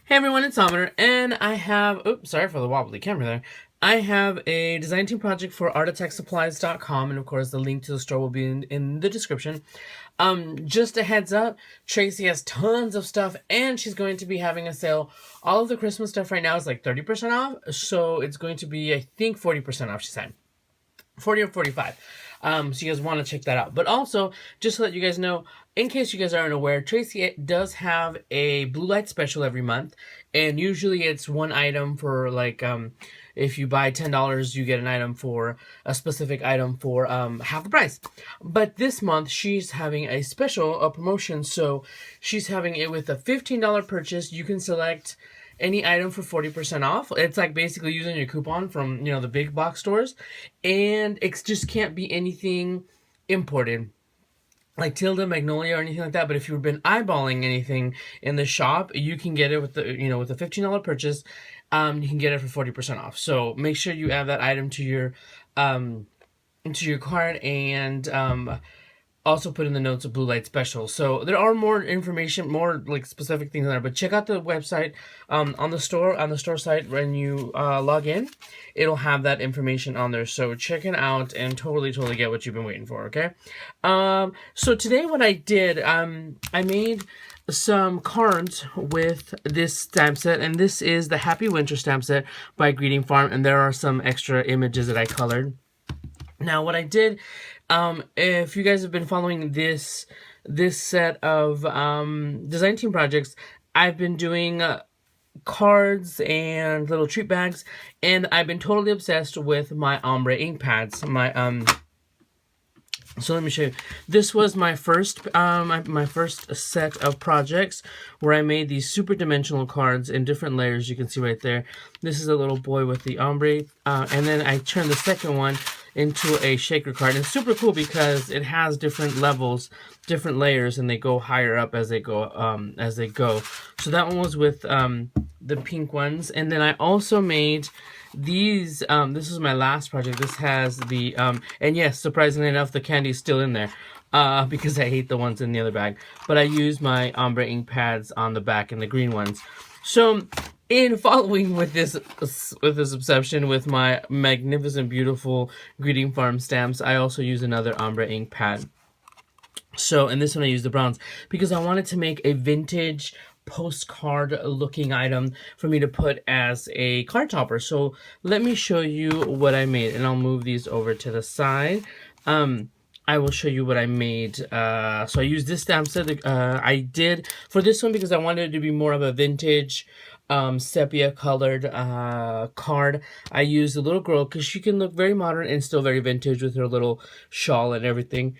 Hey everyone, it's Ometer, and I have, oops, sorry for the wobbly camera there. I have a design team project for artattacksupplies.com, and of course the link to the store will be in the description. Just a heads up, Tracy has tons of stuff, and she's going to be having a sale. All of the Christmas stuff right now is like 30% off, so it's going to be, I think, 40% off, she said. 40 or 45. So you guys want to check that out. But also, just to let you guys know, in case you guys aren't aware, Tracy does have a blue light special every month. And usually it's one item for like, if you buy $10, you get an item for a specific item for half the price. But this month, she's having a special, a promotion. So she's having it with a $15 purchase. You can select any item for 40% off. It's like basically using your coupon from, the big box stores. And it just can't be anything imported, like Tilda, Magnolia, or anything like that. But if you've been eyeballing anything in the shop, you can get it with the, with a $15 purchase. You can get it for 40% off. So make sure you add that item to your cart, and also put in the notes of blue light special. So there are more information, more like specific things there, but check out the website on the store site. When you log in, it'll have that information on there, so check it out and totally get what you've been waiting for. Okay. So today what I did, I made some cards with this stamp set, and this is the Happy Winter stamp set by Greeting Farm, and there are some extra images that I colored. Now, what I did, if you guys have been following this set of design team projects, I've been doing cards and little treat bags, and I've been totally obsessed with my ombre ink pads. So let me show you. This was my first my first set of projects where I made these super dimensional cards in different layers. You can see right there. This is a little boy with the ombre, and then I turned the second one into a shaker card. And it's super cool because it has different levels, different layers, and they go higher up as they go. So that one was with the pink ones, and then I also made these. This is my last project. This has the and yes, surprisingly enough, the candy's still in there because I hate the ones in the other bag. But I used my ombre ink pads on the back and the green ones. So in following with this obsession with my magnificent, beautiful Greeting Farm stamps, I also use another ombre ink pad. So in this one I used the browns because I wanted to make a vintage postcard looking item for me to put as a card topper. So let me show you what I made, and I'll move these over to the side. I will show you what I made. So I used this stamp set. I did for this one because I wanted it to be more of a vintage sepia colored card. I used a little girl because she can look very modern and still very vintage with her little shawl and everything.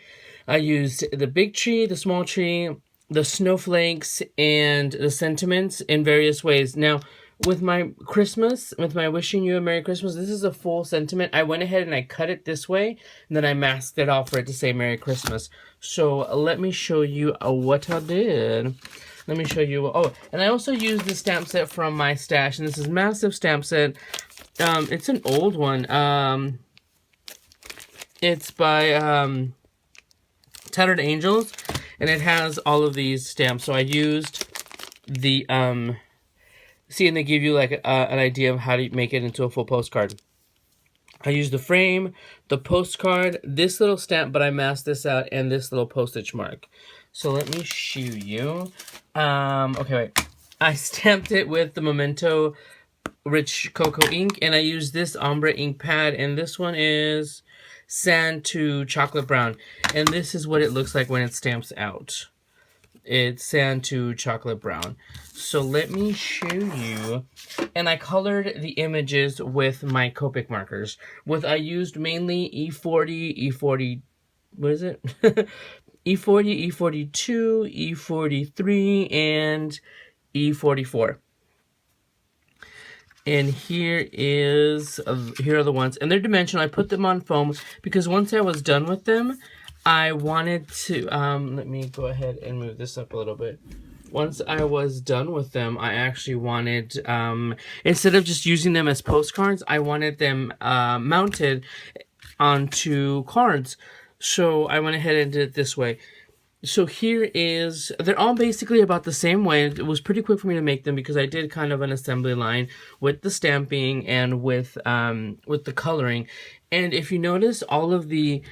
I used the big tree, the small tree, the snowflakes, and the sentiments in various ways. Now, with my Christmas, with my wishing you a Merry Christmas, this is a full sentiment. I went ahead and I cut it this way, and then I masked it off for it to say Merry Christmas. So let me show you what I did. Let me show you. Oh, and I also used the stamp set from my stash, and this is massive stamp set. It's an old one. It's by Tattered Angels, and it has all of these stamps. So I used the see, and they give you like an idea of how to make it into a full postcard. I used the frame, the postcard, this little stamp, but I masked this out, and this little postage mark. So let me show you. Okay, wait. I stamped it with the Memento Rich Cocoa ink, and I used this ombre ink pad, and this one is Sand to Chocolate Brown, and this is what it looks like when it stamps out. It's Sand to Chocolate Brown. So let me show you. And I colored the images with my Copic markers. I used mainly E40, E40, what is it? E40, E42, E43, and E44. And here are the ones, and they're dimensional. I put them on foam because once I was done with them, I wanted to, let me go ahead and move this up a little bit. Once I was done with them, I actually wanted, instead of just using them as postcards, I wanted them mounted onto cards. So I went ahead and did it this way. So here is, they're all basically about the same way. It was pretty quick for me to make them because I did kind of an assembly line with the stamping and with the coloring. And if you notice, all of the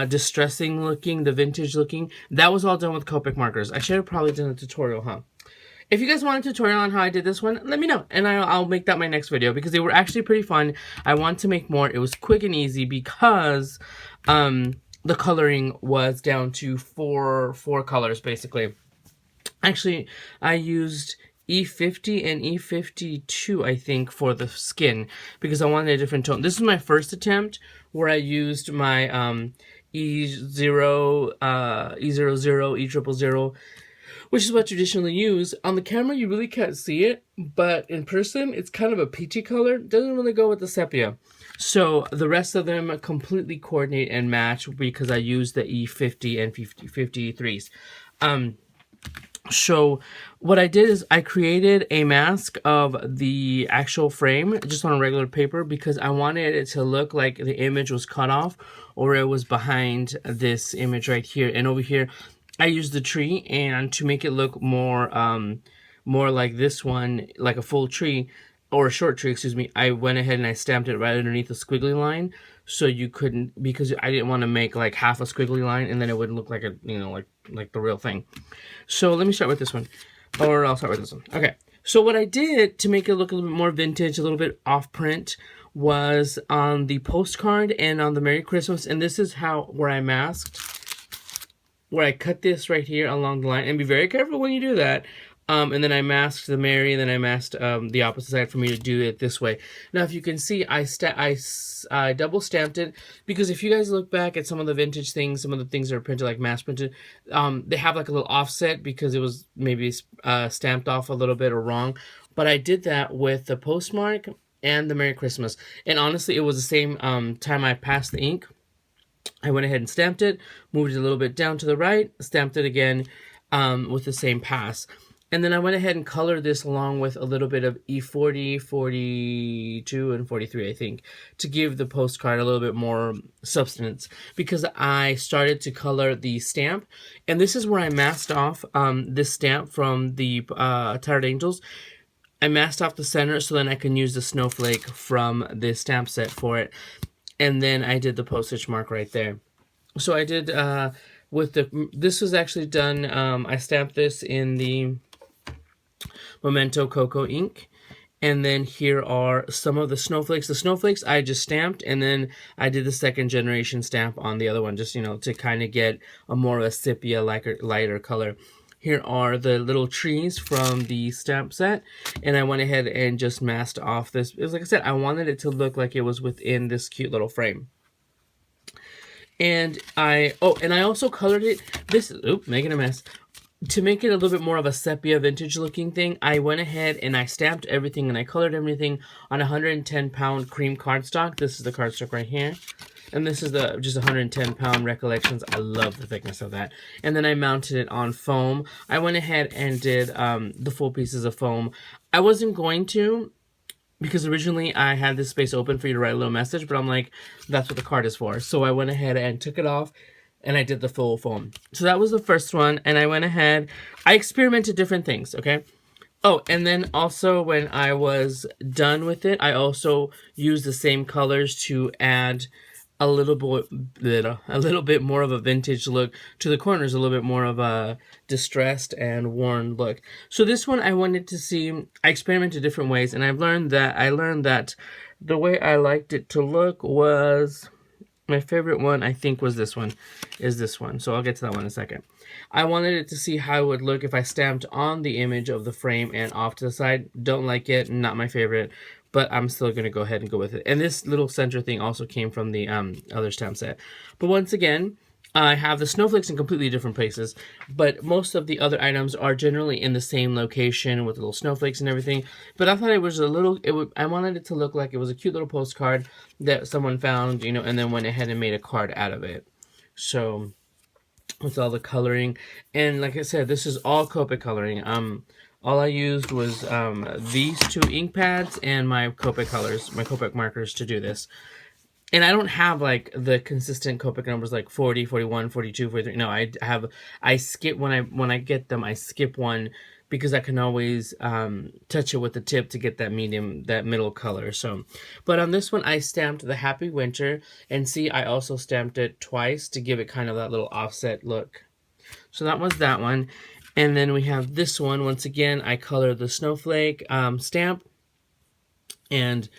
distressing looking, the vintage looking, that was all done with Copic markers. I should have probably done a tutorial, huh? If you guys want a tutorial on how I did this one, let me know, and I'll make that my next video because they were actually pretty fun. I want to make more. It was quick and easy because the coloring was down to four colors, basically. Actually, I used E50 and E52, I think, for the skin because I wanted a different tone. This is my first attempt where I used my E00, E00, which is what I traditionally use. On the camera, you really can't see it, but in person, it's kind of a peachy color. It doesn't really go with the sepia. So the rest of them completely coordinate and match because I use the E50 and 53s. So what I did is I created a mask of the actual frame just on a regular paper because I wanted it to look like the image was cut off or it was behind this image right here. And over here, I used the tree, and to make it look more more like this one, like a full tree, or a short tree, excuse me, I went ahead and I stamped it right underneath the squiggly line, so you couldn't, because I didn't want to make like half a squiggly line, and then it wouldn't look like a, you know, like the real thing. So let me start with this one, or I'll start with this one. Okay, so what I did to make it look a little bit more vintage, a little bit off print, was on the postcard and on the Merry Christmas, and this is where I masked, where I cut this right here along the line, and be very careful when you do that. And then I masked the Mary, and then I masked the opposite side for me to do it this way. Now, if you can see, I double stamped it because if you guys look back at some of the vintage things, some of the things that are printed like mass printed, they have like a little offset because it was maybe stamped off a little bit or wrong. But I did that with the postmark and the Merry Christmas, and honestly, it was the same time I passed the ink. I went ahead and stamped it, moved it a little bit down to the right, stamped it again with the same pass. And then I went ahead and colored this along with a little bit of E40, 42, and 43, I think, to give the postcard a little bit more substance, because I started to color the stamp. And this is where I masked off this stamp from the Tired Angels. I masked off the center so then I can use the snowflake from this stamp set for it. And then I did the postage mark right there. So I did this was actually done, I stamped this in the Memento Cocoa ink. And then here are some of the snowflakes. The snowflakes I just stamped, and then I did the second generation stamp on the other one, just, you know, to kind of get a more of a sepia lighter color. Here are the little trees from the stamp set, and I went ahead and just masked off this. It was, like I said, I wanted it to look like it was within this cute little frame. And I also colored it. Making a mess. To make it a little bit more of a sepia vintage looking thing, I went ahead and I stamped everything and I colored everything on 110-pound cream cardstock. This is the cardstock right here. And this is the just 110-pound Recollections. I love the thickness of that. And then I mounted it on foam. I went ahead and did the full pieces of foam. I wasn't going to, because originally I had this space open for you to write a little message, but I'm like, that's what the card is for. So I went ahead and took it off, and I did the full foam. So that was the first one, and I went ahead, I experimented different things, okay? Oh, and then also when I was done with it, I also used the same colors to add a little bit more of a vintage look to the corners, a little bit more of a distressed and worn look. So this one I wanted to see, I experimented different ways, and I learned that the way I liked it to look was, my favorite one, I think, was this one, So I'll get to that one in a second. I wanted it to see how it would look if I stamped on the image of the frame and off to the side. Don't like it, not my favorite, but I'm still going to go ahead and go with it. And this little center thing also came from the other stamp set. But once again, I have the snowflakes in completely different places, but most of the other items are generally in the same location with little snowflakes and everything. But I thought it was I wanted it to look like it was a cute little postcard that someone found, you know, and then went ahead and made a card out of it. So with all the coloring, and like I said, this is all Copic coloring. All I used was these two ink pads and my Copic colors, my Copic markers to do this. and I don't have like the consistent Copic numbers like 40, 41, 42, 43. No, I skip when I get them, I skip one because I can always touch it with the tip to get that middle color. So, but on this one, I stamped the Happy Winter, and see, I also stamped it twice to give it kind of that little offset look. So that was that one. And then we have this one. Once again, I colored the snowflake stamp, and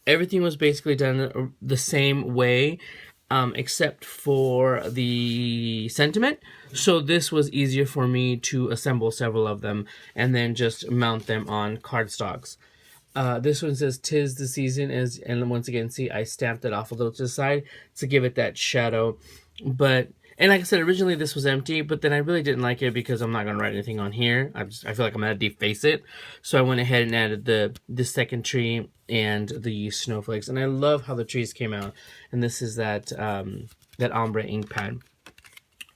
everything was basically done the same way, except for the sentiment. So this was easier for me to assemble several of them and then just mount them on cardstocks. This one says "'Tis the season," and once again, see, I stamped it off a little to the side to give it that shadow. And like I said, originally this was empty, but then I really didn't like it because I'm not going to write anything on here. I feel like I'm going to deface it. So I went ahead and added the second tree and the snowflakes. And I love how the trees came out. And this is that ombre ink pad.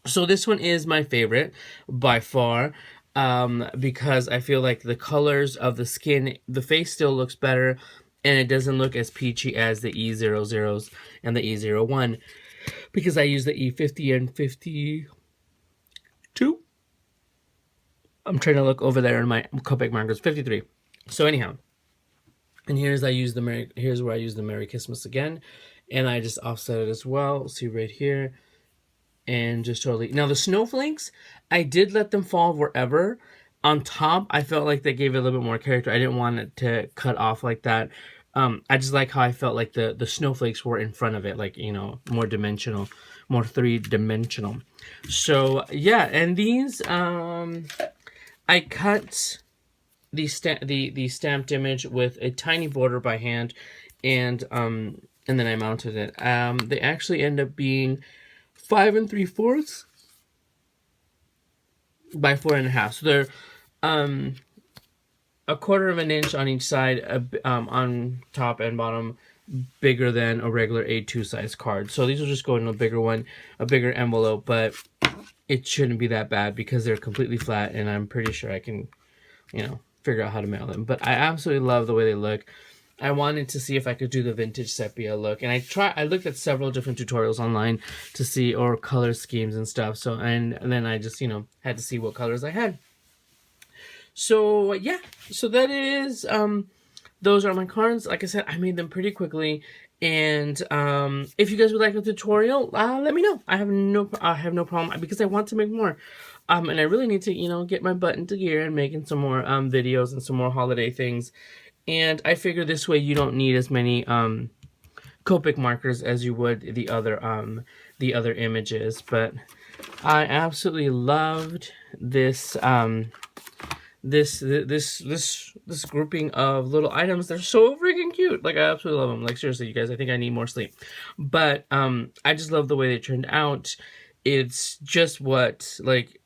So this one is my favorite by far, because I feel like the colors of the skin, the face still looks better, and it doesn't look as peachy as the E00s and the E01. Because I use the E50 and 52. I'm trying to look over there in my Copic markers. 53. So anyhow, and here's where I use the Merry Christmas again, and I just offset it as well. See right here, and just totally. Now the snowflakes, I did let them fall wherever. On top, I felt like they gave it a little bit more character. I didn't want it to cut off like that. I just like how I felt like the snowflakes were in front of it, like, you know, more dimensional, more three-dimensional. So yeah, and these I cut the stamped image with a tiny border by hand, and then I mounted it. They actually end up being 5 3/4 by 4 1/2. So they're 1/4 of an inch on each side, on top and bottom, bigger than a regular A2 size card. So these will just go in a bigger one, a bigger envelope, but it shouldn't be that bad because they're completely flat, and I'm pretty sure I can, you know, figure out how to mail them. But I absolutely love the way they look. I wanted to see if I could do the vintage sepia look, and I looked at several different tutorials online to see, or color schemes and stuff. So and then I just, you know, had to see what colors I had. So yeah, so that is those are my cards. Like I said, I made them pretty quickly, and if you guys would like a tutorial, let me know. I have no problem, because I want to make more, and I really need to, you know, get my butt into gear and making some more videos and some more holiday things. And I figure this way you don't need as many Copic markers as you would the other images. But I absolutely loved this this grouping of little items. They're so freaking cute. Like, I absolutely love them. Like, seriously, you guys, I think I need more sleep. But I just love the way they turned out. It's just what, like,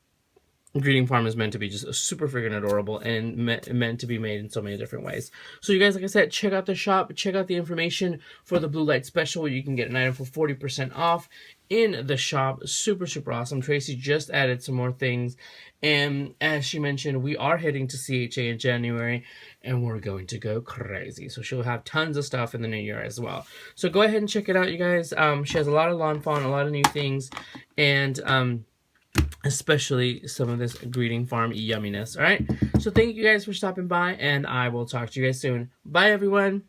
Greeting Farm is meant to be, just super freaking adorable, and meant to be made in so many different ways. So you guys, like I said, check out the shop, check out the information for the Blue Light Special, where you can get an item for 40% off in the shop. Super, super awesome. Tracy just added some more things, and as she mentioned, we are heading to CHA in January, and we're going to go crazy. So she'll have tons of stuff in the new year as well. So go ahead and check it out, you guys. She has a lot of lawn fawn, a lot of new things, and especially some of this Greeting Farm yumminess. All right, so thank you guys for stopping by, and I will talk to you guys soon. Bye, everyone.